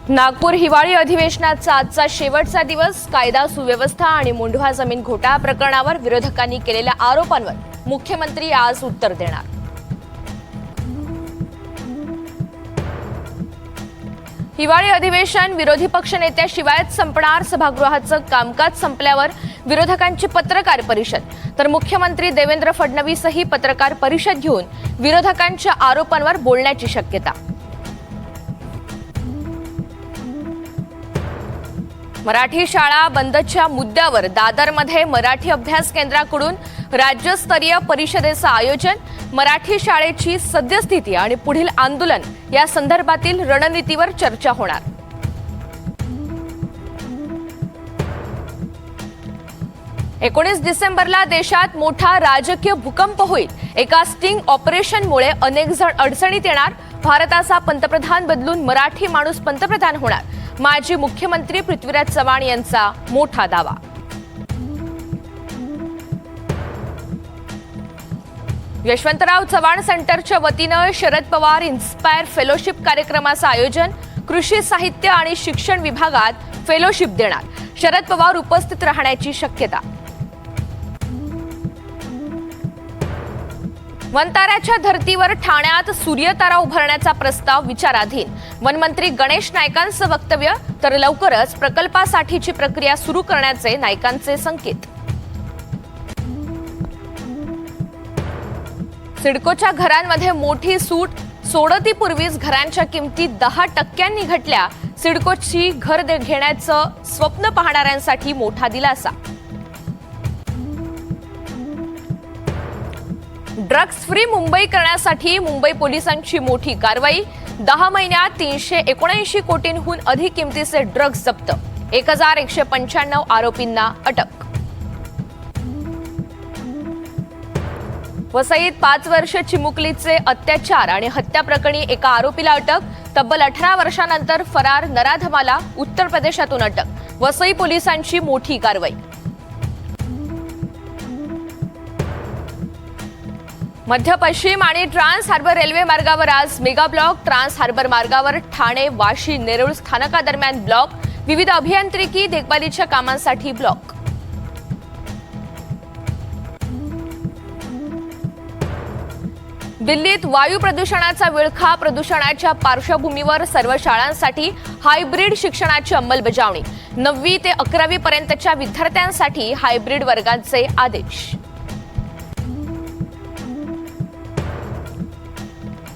नागपूर हिवाळी अधिवेशनाचा आजचा शेवटचा दिवस. कायदा सुव्यवस्था आणि मुंढवा जमीन घोटाळा प्रकरणावर विरोधकांनी केलेल्या आरोपांवर मुख्यमंत्री आज उत्तर देणार. हिवाळी अधिवेशन विरोधी पक्षनेत्याशिवायच संपणार. सभागृहाचं कामकाज संपल्यावर विरोधकांची पत्रकार परिषद, तर मुख्यमंत्री देवेंद्र फडणवीसही पत्रकार परिषद घेऊन विरोधकांच्या आरोपांवर बोलण्याची शक्यता. मराठी शाळा बंदच्या मुद्द्यावर दादरमध्ये मराठी अभ्यास केंद्राकडून राज्यस्तरीय परिषदेचं आयोजन. मराठी शाळेची सद्यस्थिती आणि पुढील आंदोलन या संदर्भातील रणनीतीवर चर्चा होणार. डिसेंबरला देशात मोठा राजकीय भूकंप होईल. एका स्टिंग ऑपरेशनमुळे अनेक जण अडचणीत येणार. भारताचा पंतप्रधान बदलून मराठी माणूस पंतप्रधान होणार. माजी मुख्यमंत्री पृथ्वीराज चव्हाण यांचा मोठा दावा. यशवंतराव चव्हाण सेंटरच्या वतीनं शरद पवार इन्स्पायर फेलोशिप कार्यक्रमाचं आयोजन. कृषी साहित्य आणि शिक्षण विभागात फेलोशिप देणार. शरद पवार उपस्थित राहण्याची शक्यता. वनताऱ्याच्या धर्तीवर ठाण्यात सूर्यतारा उभारण्याचा प्रस्ताव विचाराधीन. वनमंत्री गणेश नाईकांचं वक्तव्य, तर लवकरच प्रकल्पासाठीची प्रक्रिया सुरू करण्याचे नाईकांचे संकेत. सिडकोच्या घरांमध्ये मोठी सूट. सोडतीपूर्वीच घरांच्या किमती 10% घटल्या. सिडकोची घर घेण्याचं स्वप्न पाहणाऱ्यांसाठी मोठा दिलासा. ड्रग्ज फ्री मुंबई करण्यासाठी मुंबई पोलिसांची मोठी कारवाई. 10 महिन्यात 379 कोटींहून अधिक किमतीचे ड्रग्ज जप्त. 1195 आरोपींना अटक. वसईत 5 वर्ष चिमुकलीचे अत्याचार आणि हत्या प्रकरणी एका आरोपीला अटक. तब्बल 18 वर्षांनंतर फरार नराधमाला उत्तर प्रदेशातून अटक. वसई पोलिसांची मोठी कारवाई. मध्य पश्चिम आणि ट्रान्स हार्बर रेल्वे मार्गावर आज मेगा ब्लॉक. ट्रान्स हार्बर मार्गावर ठाणे वाशी नेरूळ स्थानकादरम्यान ब्लॉक. विविध अभियांत्रिकी देखभालीच्या कामांसाठी ब्लॉक. दिल्लीत वायू प्रदूषणाचा विळखा. प्रदूषणाच्या पार्श्वभूमीवर सर्व शाळांसाठी हायब्रिड शिक्षणाची अंमलबजावणी. 9वी ते 11वी पर्यंतच्या विद्यार्थ्यांसाठी हायब्रिड वर्गांचे आदेश.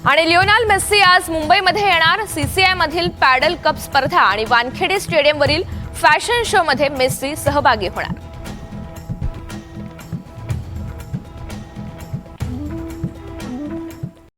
आणि लिओनेल मेस्सी आज मुंबईमध्ये येणार. CCI मधील पॅडल कप स्पर्धा आणि वानखेडे स्टेडियमवरील फॅशन शो मध्ये मेस्सी सहभागी होणार.